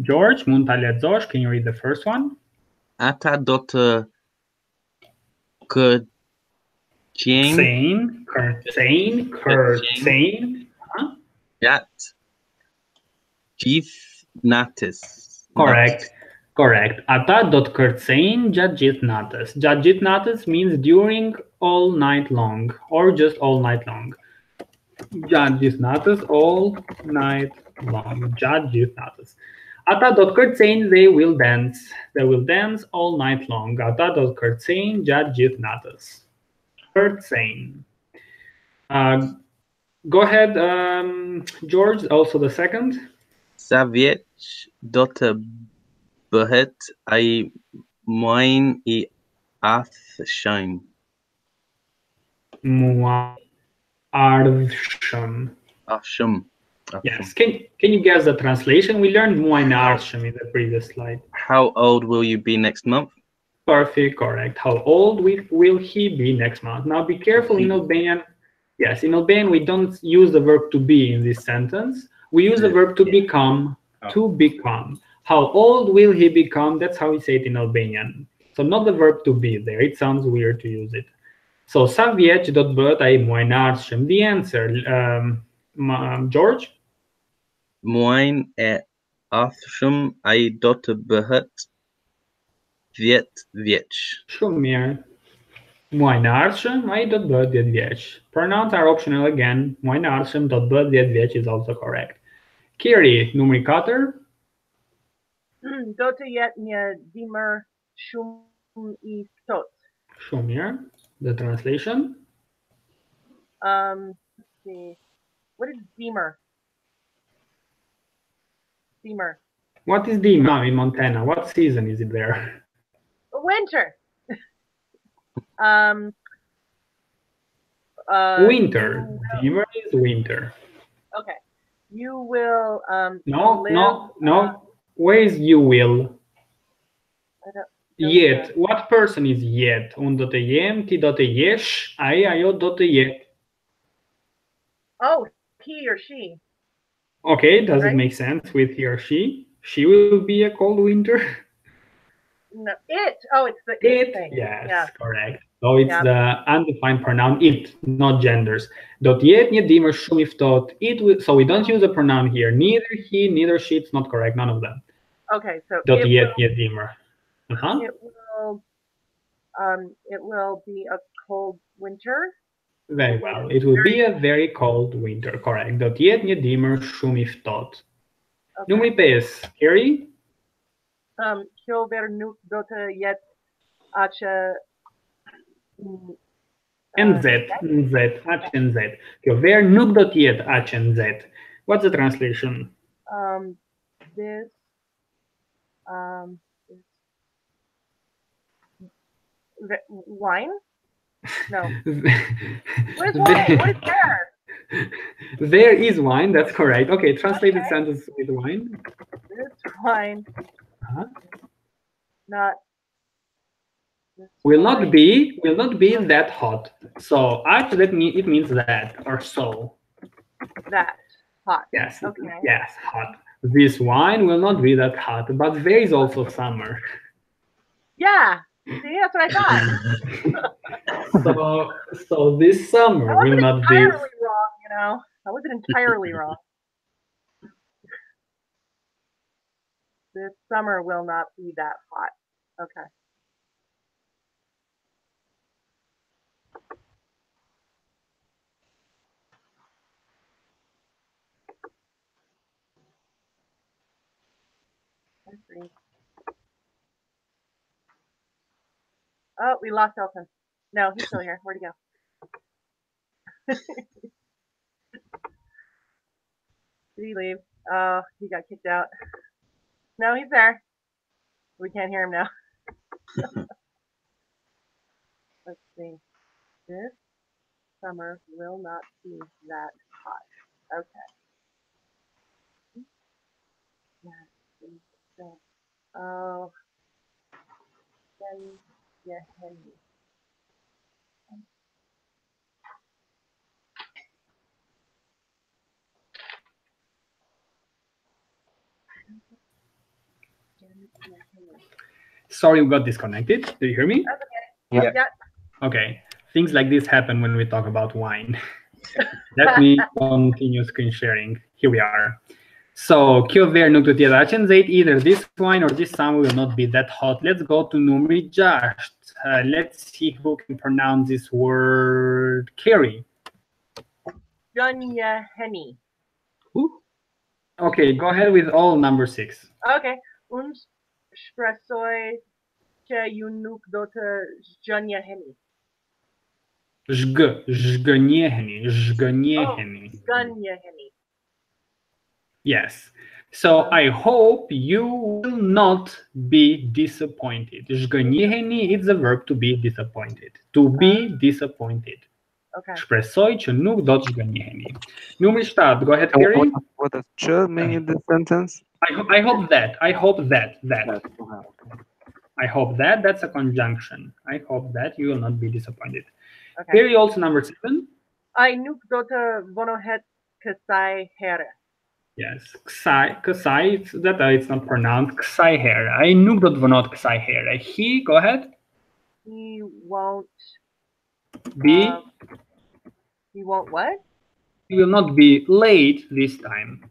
George, Muntalia Zosh, can you read the first one? Ata dota kurcing Curtain. jat jithnatis. Correct. Ata.curtain jajitnatus. Jajitnatus means during all night long or just all night long. Jajitnatus all night long. Jajitnatus. Ata.curtain they will dance. They will dance all night long. Ata.curtain jajitnatus. Curtain. Go ahead, George. Also the second. Saviec dota buhet I moin I athshim. Arsham. Ashum. Yes. Can you guess the translation? We learned Muain Arsham in the previous slide. How old will you be next month? Perfect. Correct. How old will he be next month? Now be careful in Albanian. Yes, in Albanian we don't use the verb to be in this sentence. We use the verb to become. To become. How old will he become? That's how we say it in Albanian. So not the verb to be there. It sounds weird to use it. So sa vjeç do të bëhet ai muaj në ardhshëm? The answer, George? Muain e athshum I dota buhet 10 vjeç. Shumë mirë. Muaj në ardhshëm ai do të bëhet 10 vjeç. Pronouns are optional again. Muaj në ardhshëm do të bëhet 10 vjeç is also correct. Kiri, numri 4. Do të jetë një dimër shumë I ftohtë. Shumë mirë. The translation? Let's see. What is dimër? Dimër. What is Dima in Montana? What season is it there? Winter. Winter. Dima is winter. Okay. You will No. Where is you will? I don't, Yet. What person is yet? Unë do të jem, ti do të jesh, ai ajo do të jetë. Oh, he or she. Okay, does Right? it make sense with he or she? She will be a cold winter. No, it. Oh, it's the It. thing. Yes, Yeah. correct. So it's the undefined pronoun it, not genders. Do të jetë një dimër shumë I ftohtë. It will, so we don't use a pronoun here. Neither he, neither she. It's not correct. None of them. Okay, so Do të jetë një dimër. it will be a cold winter. Very well. It will be a very cold winter. Correct. Do të jetë një dimër shumë I ftohtë. Okay. Numri 5. Carrie? Kjo ver nuk do të jetë aqë NZ. HNZ. Kjo ver nuk do të jetë HNZ. What's the translation? This wine? No. What is wine? What is there? There is wine, that's correct. Okay, translate the sentence with wine. This wine. Not. Will not be that hot. So actually it means that or so. That hot. Yes. Okay. Yes, hot. This wine will not be that hot, but there is also summer. Yeah. See, that's what I thought. so this summer will not be entirely wrong, you know. I wasn't entirely wrong. This summer will not be that hot. Okay. Oh, we lost Elton. No, he's still here. Where'd he go? Did he leave? Oh, he got kicked out. No, he's there. We can't hear him now. Let's see. This summer will not be that hot. Okay. Oh. Yeah, Henry. Sorry, we got disconnected. Do you hear me? Yeah. Yeah. Okay. Things like this happen when we talk about wine. Let me continue screen sharing. Here we are. So, kjo ver nuk do t'jetë aq e nxehtë, either this wine or this summer will not be that hot. Let's go to numri 6. Let's see who can pronounce this word. Carrie. Jonia Henny. Okay, go ahead with all number 6. Okay. Un shpresoj që ju nuk do të zgjënjeheni. Zhgënjeheni. Zgjënjeheni. Yes. So I hope you will not be disappointed. Zhgënjeheni is the verb to be disappointed. To be disappointed. Okay. Shpresoj që nuk do të zhgënjeheni. Numri 7. Go ahead, Carrie. What does ch mean in this sentence? I hope that. I hope that. I hope that. That's a conjunction. I hope that you will not be disappointed. Okay. Carrie, also number 7. Ai nuk do të vonohet kësaj here. Yes, kësaj, it's not pronounced, kësaj here. Ai nuk do të vënohet kësaj here. He, go ahead. He won't Be. He won't what? He will not be late this time.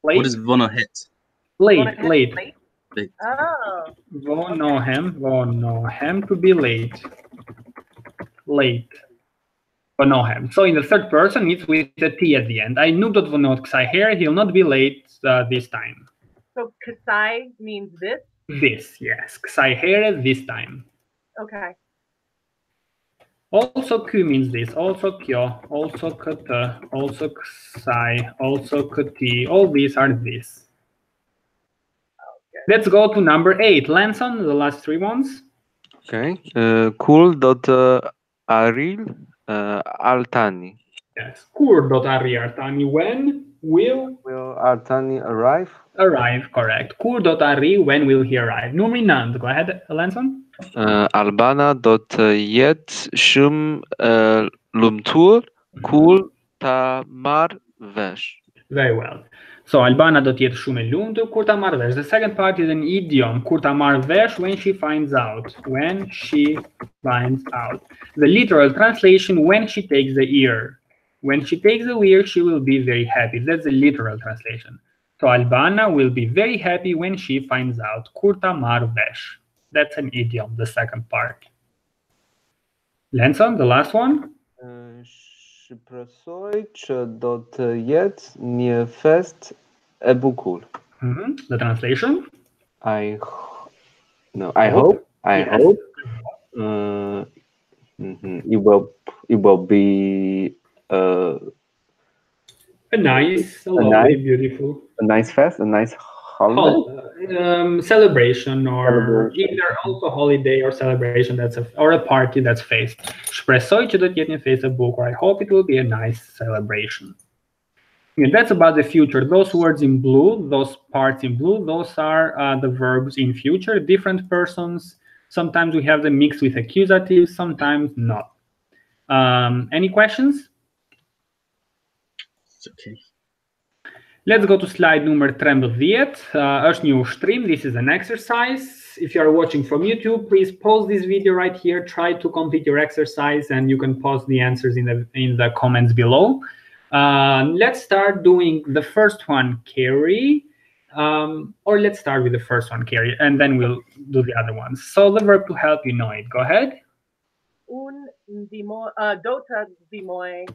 Late. What is vonohet? Late. Late. Oh. Vonohem to be late. Late. Vonohem. So in the third person, it's with a T at the end. Ai nuk do të vënohet kësaj here. He'll not be late this time. So kësaj means this? This, yes. Kësaj here this time. Okay. Also ky means this, also kjo, also këtë, also kësaj, also këti. All these are this. Okay. Let's go to number 8. Lanson, the last 3 ones. Okay. Cool dot aril altani. Yes. Kur do të arri Artani. When will Altani arrive? arrive? Correct. Kur do të arri? When will he arrive? Numri 9. Go ahead, Lanson. Albana do të jetë shumë lumtur kur ta marr vesh. Very well. So Albana do të jetë shumë e lumtur kur ta marr vesh. The second part is an idiom. Kur ta marr vesh, when she finds out. When she finds out. The literal translation, when she takes the ear. When she takes the ear, she will be very happy. That's the literal translation. So Albana will be very happy when she finds out. Kur ta marr vesh. That's an idiom, the second part. Lanson, the last one. Shpresoj që do të jetë një fest e bukur. The translation. I hope. Yes. It will be A nice, lovely, beautiful. a nice fest, a nice holiday. Celebration, or either also holiday or celebration or a party that's faced. Shpresoj që do të jetë një festë e bukur. I hope it will be a nice celebration. Yeah, that's about the future. Those words in blue, those parts in blue, those are the verbs in future. Different persons. Sometimes we have them mixed with accusatives, sometimes not. Any questions? It's okay. Let's go to slide number 13. Është një ushtrim. This is an exercise. If you are watching from YouTube, please pause this video right here. Try to complete your exercise, and you can post the answers in the comments below. Let's start doing the first one, Carrie. Or let's start with the first one, Carrie, and then we'll do the other ones. So the verb to help, you know it. Go ahead. Un ndihmoj, do të ndihmoj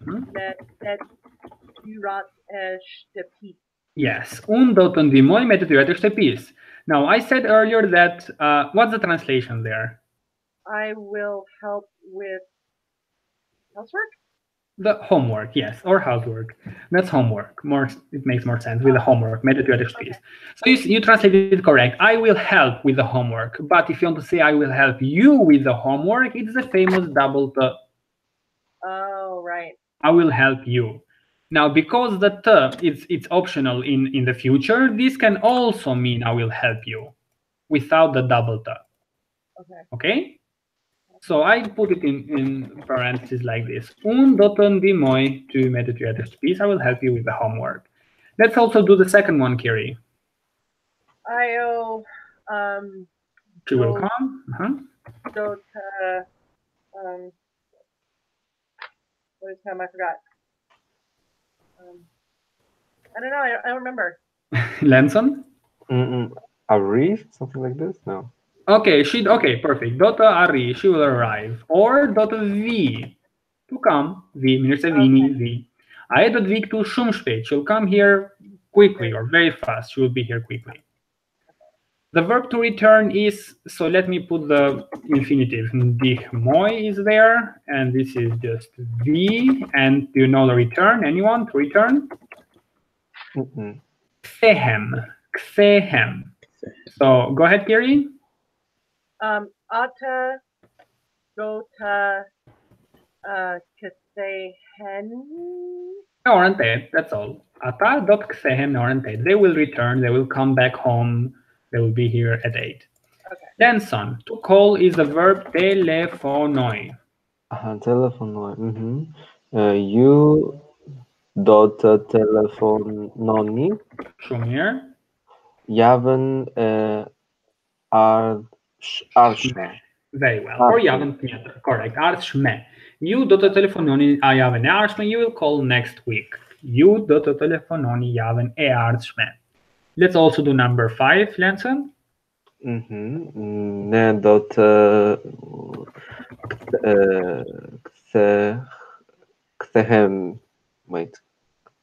me detyrat e shtëpisë. Yes. Un do të ndihmoj me detyrat e shtëpisë. Now, I said earlier that, what's the translation there? I will help with housework? The homework, yes, or housework. That's homework. It makes more sense with the homework. Me detyrat e shtëpisë. So you translated it correct. I will help with the homework. But if you want to say I will help you with the homework, it's the famous double T. Oh, right. I will help you. Now, because the T it's optional in the future, this can also mean I will help you without the double T. Okay. Okay? So I put it in parentheses like this. Un do të ndihmoj ty me detyrat e shtëpisë. I will help you with the homework. Let's also do the second one, Kiri. Io She will go come. go to what is time? I forgot. I don't know. I don't remember. Lenson? A reef, something like this? No. Okay, okay, perfect. Dota Ari, she will arrive. Or Dota V, to come. V, minister Vini, V. I dot Vik to Shumspet, she'll come here quickly or very fast. She will be here quickly. The verb to return is, so let me put the infinitive. Dich moi is there, and this is just V. And do you know the return? Anyone to return? Ksehem. Ksehem. So go ahead, Kiri. Ata gota ksehen. Oriented, that's all. Ata dot ksehen oriented. They will return, they will come back home, they will be here at 8. Okay. Then, son, to call is the verb telefonoi. Telefonoi. You dot telefononi. Shumir. Javen arshme. Very well. Or javen pmiatr. Correct. Arshme. You dot telefononi a javen e arshme. You will call next week. You dot telefononi javen e arshme. Let's also do number 5, Lenson. Ne dot ktehem. Wait.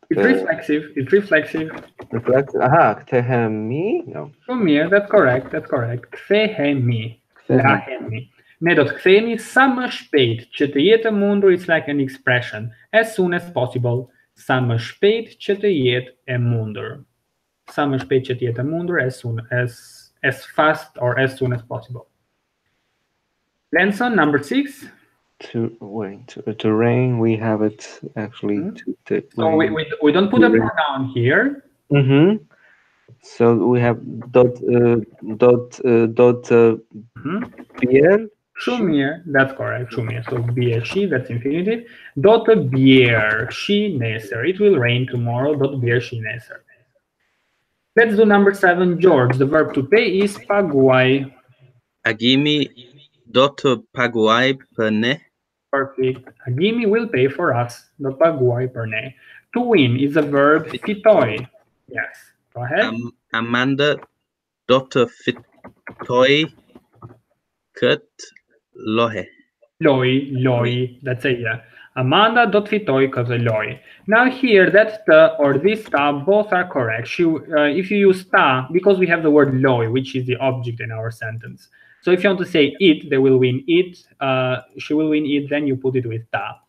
It's reflexive. It's reflexive. Reflexive. Aha, ktehemi. No. Shumir, that's correct. That's correct. Ksehemi. Lahemi. Ne dot ksehemi samă spät. Ce te iet mundur is like an expression. As soon as possible. Samă spät ce te iet mundur. Samă spät ce te iet mundur as fast or as soon as possible. Lenson, number 6. To rain, we have it actually. So we don't put a pronoun here. So we have dot bier. Shumir, that's correct. Shumir. So bier she, that's infinitive. Dot bier she neser. It will rain tomorrow. Dot bier she neser. Let's do number 7, George. The verb to pay is paguai. Agimi dot paguai per ne. Perfect. Agimi will pay for us. Dot paguai per ne. To win is the verb fitoi. Yes. Go ahead. Amanda dot fitoi cut lohe. Loi. That's it, yeah. Amanda dot fitoi cut loi. Now here, that ta or this ta, both are correct. If you use ta, because we have the word loi, which is the object in our sentence. So if you want to say it, they will win it. She will win it, then you put it with ta.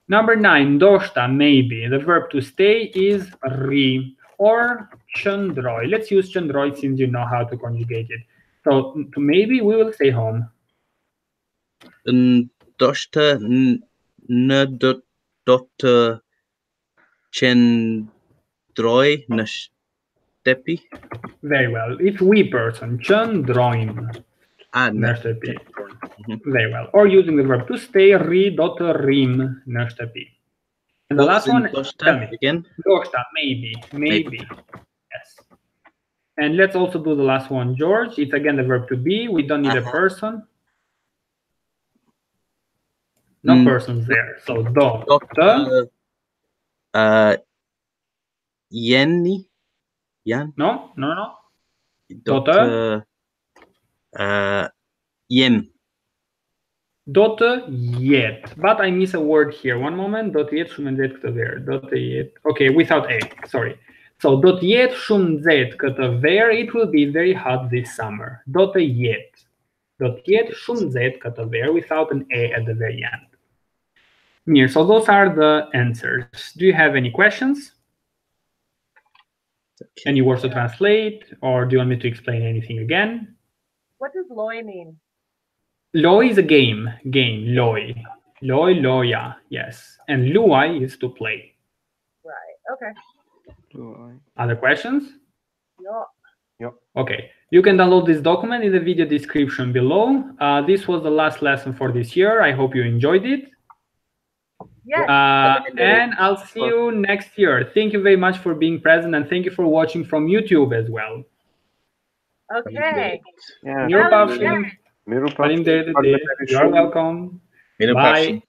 Number 9, doshta, maybe. The verb to stay is ri or chandroi. Let's use chandroi since you know how to conjugate it. So to maybe, we will stay home. Doshta n dot chandroi nashtepi. Very well. If we person, chandroin. Nashtapi. Very well. Or using the verb to stay, ri dot rim nashtapi. And the last one, tell me. Again? Doshta, maybe. Yes. And let's also do the last one, George. It's again the verb to be. We don't need a person. No persons there. So Doctor. Yenny. Yan. No. Doctor. Yen. Dot yet. But I miss a word here. One moment. Dot yet shumenzet there. Dot yet. Okay, without a. Sorry. So dot yet shumzet there. It will be very hot this summer. Dot yet. Dot yet shumzet there without an a at the very end. Mir. So those are the answers. Do you have any questions? Okay. Any words to translate, or do you want me to explain anything again? What does loi mean? Loi is a game. Loi. Loya. Yes. And luai is to play. Right. Okay. Other questions? No. Okay. You can download this document in the video description below. This was the last lesson for this year. I hope you enjoyed it. Yes. And I'll see you next year. Thank you very much for being present, and thank you for watching from YouTube as well. Okay. Yeah. Miru Now Pavshin. Miru You are welcome. Miru Bye. Pavshin.